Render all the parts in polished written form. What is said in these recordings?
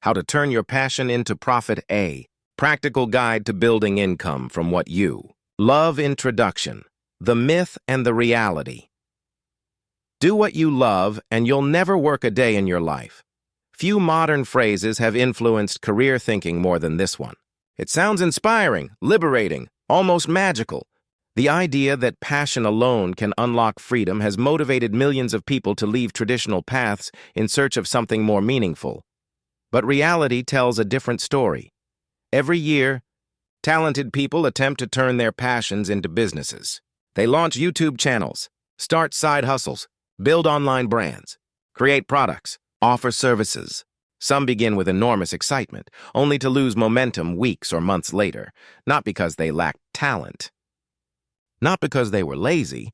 How to Turn Your Passion into Profit. A Practical Guide to Building Income from What You Love. Introduction. The Myth and the Reality. Do what you love and you'll never work a day in your life. Few modern phrases have influenced career thinking more than this one. It sounds inspiring, liberating, almost magical. The idea that passion alone can unlock freedom has motivated millions of people to leave traditional paths in search of something more meaningful. But reality tells a different story. Every year, talented people attempt to turn their passions into businesses. They launch YouTube channels, start side hustles, build online brands, create products, offer services. Some begin with enormous excitement, only to lose momentum weeks or months later, not because they lacked talent, not because they were lazy,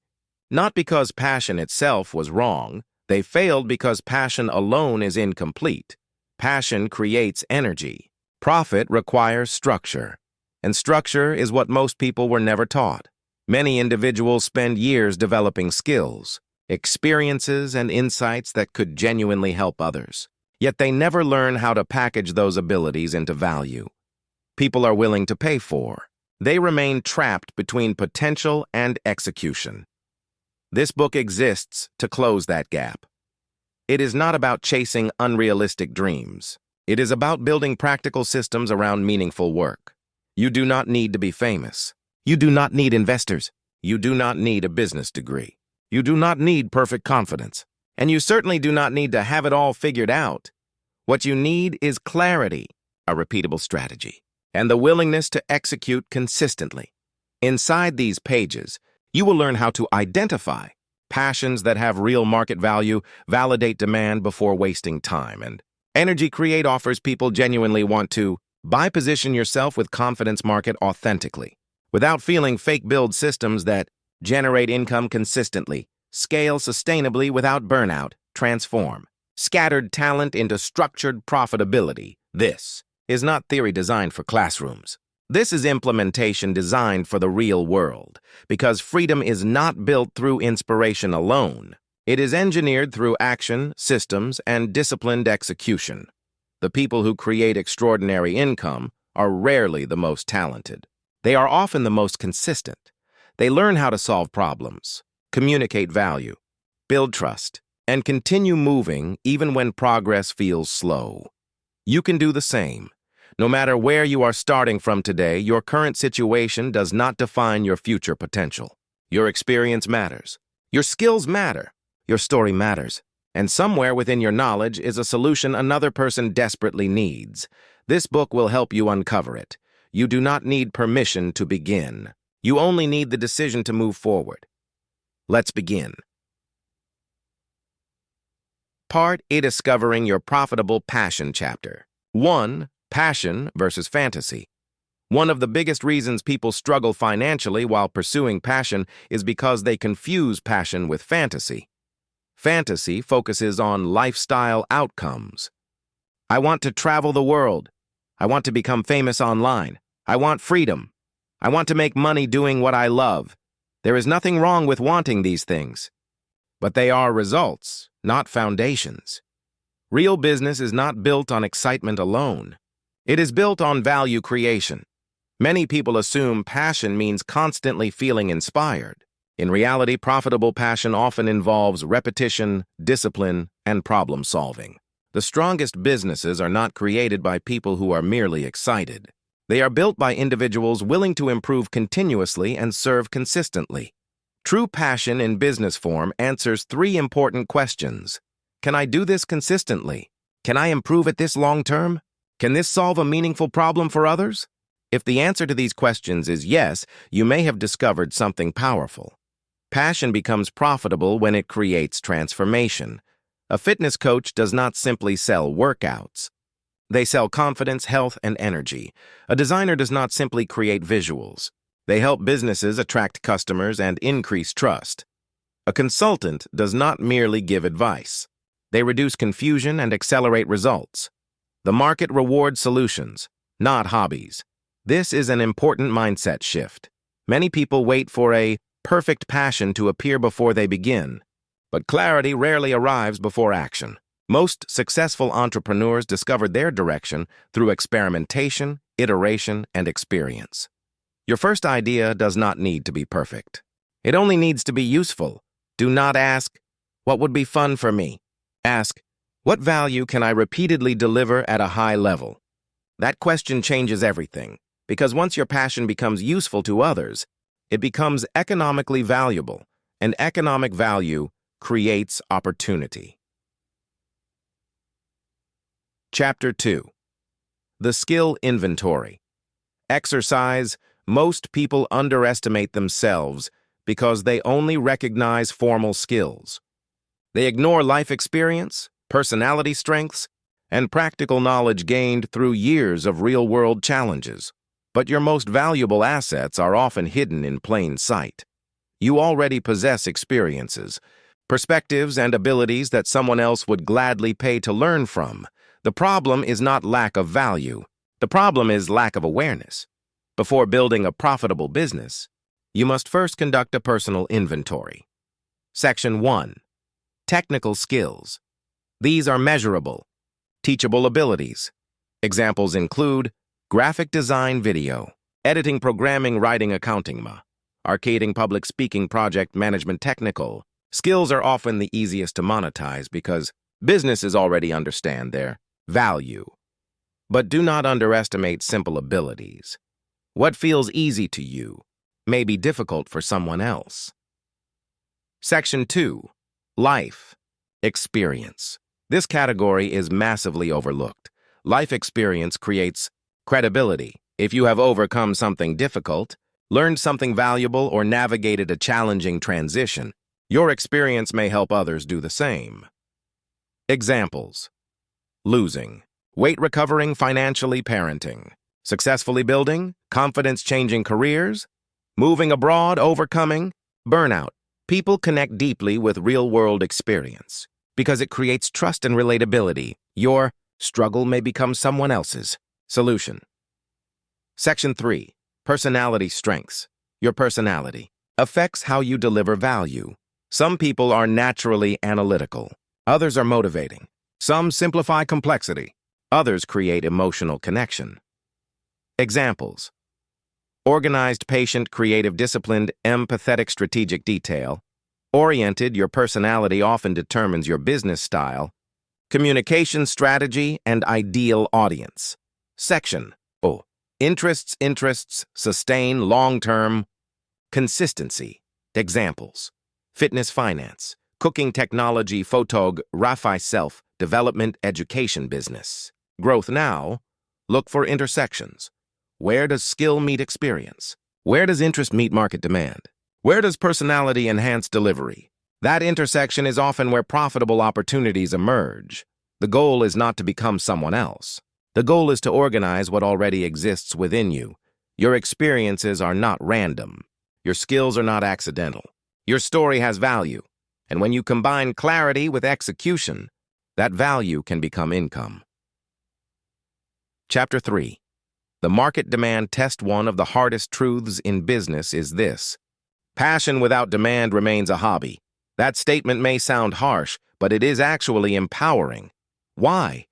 not because passion itself was wrong. They failed because passion alone is incomplete. Passion creates energy. Profit requires structure, and structure is what most people were never taught. Many individuals spend years developing skills, experiences, and insights that could genuinely help others. Yet they never learn how to package those abilities into value people are willing to pay for. They remain trapped between potential and execution. This book exists to close that gap. It is not about chasing unrealistic dreams. It is about building practical systems around meaningful work. You do not need to be famous. You do not need investors. You do not need a business degree. You do not need perfect confidence. And you certainly do not need to have it all figured out. What you need is clarity, a repeatable strategy, and the willingness to execute consistently. Inside these pages, you will learn how to identify passions that have real market value, validate demand before wasting time, and Energy Create offers people genuinely want to position yourself with confidence market authentically, without feeling fake. Build systems that generate income consistently, scale sustainably without burnout, transform scattered talent into structured profitability. This is not theory designed for classrooms. This is implementation designed for the real world, because freedom is not built through inspiration alone. It is engineered through action, systems, and disciplined execution. The people who create extraordinary income are rarely the most talented. They are often the most consistent. They learn how to solve problems, communicate value, build trust, and continue moving even when progress feels slow. You can do the same. No matter where you are starting from today, your current situation does not define your future potential. Your experience matters. Your skills matter. Your story matters. And somewhere within your knowledge is a solution another person desperately needs. This book will help you uncover it. You do not need permission to begin. You only need the decision to move forward. Let's begin. Part A. Discovering Your Profitable Passion Chapter 1. Passion versus fantasy. One of the biggest reasons people struggle financially while pursuing passion is because they confuse passion with fantasy. Fantasy focuses on lifestyle outcomes. I want to travel the world. I want to become famous online. I want freedom. I want to make money doing what I love. There is nothing wrong with wanting these things. But they are results, not foundations. Real business is not built on excitement alone. It is built on value creation. Many people assume passion means constantly feeling inspired. In reality, profitable passion often involves repetition, discipline, and problem solving. The strongest businesses are not created by people who are merely excited. They are built by individuals willing to improve continuously and serve consistently. True passion in business form answers 3 important questions. Can I do this consistently? Can I improve at this long term? Can this solve a meaningful problem for others? If the answer to these questions is yes, you may have discovered something powerful. Passion becomes profitable when it creates transformation. A fitness coach does not simply sell workouts. They sell confidence, health, and energy. A designer does not simply create visuals. They help businesses attract customers and increase trust. A consultant does not merely give advice. They reduce confusion and accelerate results. The market rewards solutions, not hobbies. This is an important mindset shift. Many people wait for a perfect passion to appear before they begin, but clarity rarely arrives before action. Most successful entrepreneurs discovered their direction through experimentation, iteration, and experience. Your first idea does not need to be perfect. It only needs to be useful. Do not ask, "What would be fun for me?" Ask, "What value can I repeatedly deliver at a high level?" That question changes everything, because once your passion becomes useful to others, it becomes economically valuable, and economic value creates opportunity. Chapter 2. The Skill Inventory. Exercise. Most people underestimate themselves because they only recognize formal skills. They ignore life experience, personality strengths, and practical knowledge gained through years of real-world challenges. But your most valuable assets are often hidden in plain sight. You already possess experiences, perspectives, and abilities that someone else would gladly pay to learn from. The problem is not lack of value. The problem is lack of awareness. Before building a profitable business, you must first conduct a personal inventory. Section 1. Technical skills. These are measurable, teachable abilities. Examples include graphic design, video, editing, programming, writing, accounting, arcading, public speaking, project management. Technical skills are often the easiest to monetize because businesses already understand their value. But do not underestimate simple abilities. What feels easy to you may be difficult for someone else. Section 2. Life experience. This category is massively overlooked. Life experience creates credibility. If you have overcome something difficult, learned something valuable, or navigated a challenging transition, your experience may help others do the same. Examples: losing, weight recovering, financially parenting, successfully building, confidence-changing careers, moving abroad, overcoming, burnout. People connect deeply with real-world experience because it creates trust and relatability. Your struggle may become someone else's solution. Section 3. Personality strengths. Your personality affects how you deliver value. Some people are naturally analytical. Others are motivating. Some simplify complexity. Others create emotional connection. Examples: organized, patient, creative, disciplined, empathetic, strategic, detail. Oriented. Your personality often determines your business style. Communication strategy and ideal audience. Section 0. Interests, sustain, long-term, consistency. Examples: fitness, finance, cooking, technology, photography, self-development, education, business. Growth. Now, look for intersections. Where does skill meet experience? Where does interest meet market demand? Where does personality enhance delivery? That intersection is often where profitable opportunities emerge. The goal is not to become someone else. The goal is to organize what already exists within you. Your experiences are not random. Your skills are not accidental. Your story has value. And when you combine clarity with execution, that value can become income. Chapter 3. The market demand test. One of the hardest truths in business is this: passion without demand remains a hobby. That statement may sound harsh, but it is actually empowering. Why?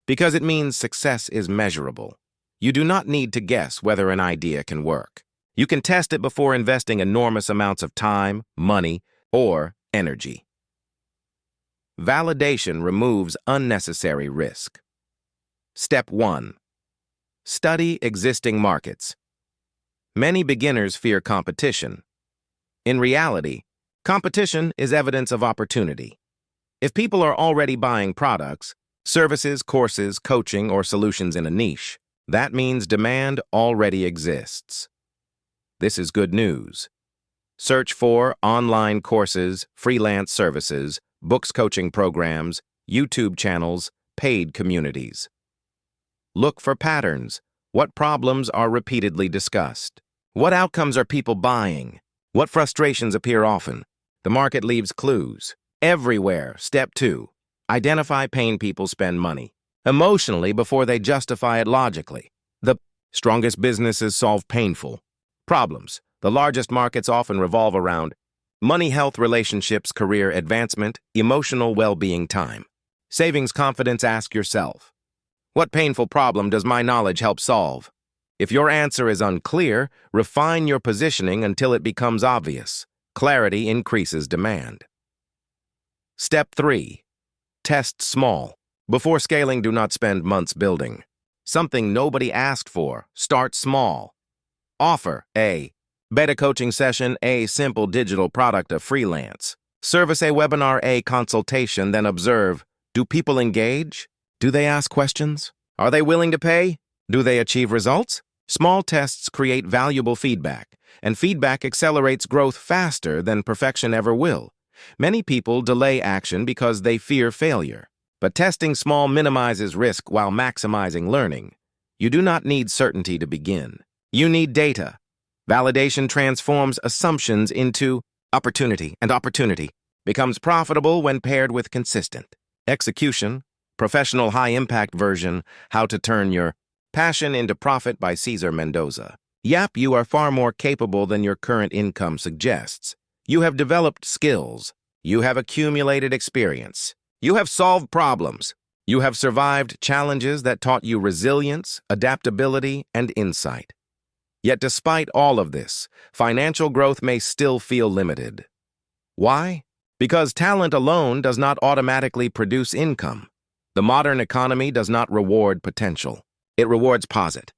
Because it means success is measurable. You do not need to guess whether an idea can work. You can test it before investing enormous amounts of time, money, or energy. Validation removes unnecessary risk. Step 1. Study existing markets. Many beginners fear competition. In reality, competition is evidence of opportunity. If people are already buying products, services, courses, coaching, or solutions in a niche, that means demand already exists. This is good news. Search for online courses, freelance services, books, coaching programs, YouTube channels, paid communities. Look for patterns. What problems are repeatedly discussed? What outcomes are people buying? What frustrations appear often? The market leaves clues everywhere. Step 2. Identify pain. People spend money emotionally before they justify it logically. The strongest businesses solve painful problems. The largest markets often revolve around money, health, relationships, career advancement, emotional well-being, time. Savings confidence, ask yourself, what painful problem does my knowledge help solve? If your answer is unclear, refine your positioning until it becomes obvious. Clarity increases demand. Step 3. Test small. Before scaling, do not spend months building something nobody asked for. Start small. Offer a beta coaching session, a simple digital product, a freelance service, a webinar, a consultation. Then observe, do people engage? Do they ask questions? Are they willing to pay? Do they achieve results? Small tests create valuable feedback, and feedback accelerates growth faster than perfection ever will. Many people delay action because they fear failure, but testing small minimizes risk while maximizing learning. You do not need certainty to begin. You need data. Validation transforms assumptions into opportunity, and opportunity becomes profitable when paired with consistent execution. Professional high-impact version, How to Turn Your Passion into Profit by Cesar Mendoza Yap. You are far more capable than your current income suggests. You have developed skills. You have accumulated experience. You have solved problems. You have survived challenges that taught you resilience, adaptability, and insight. Yet despite all of this, financial growth may still feel limited. Why? Because talent alone does not automatically produce income. The modern economy does not reward potential. It rewards posit.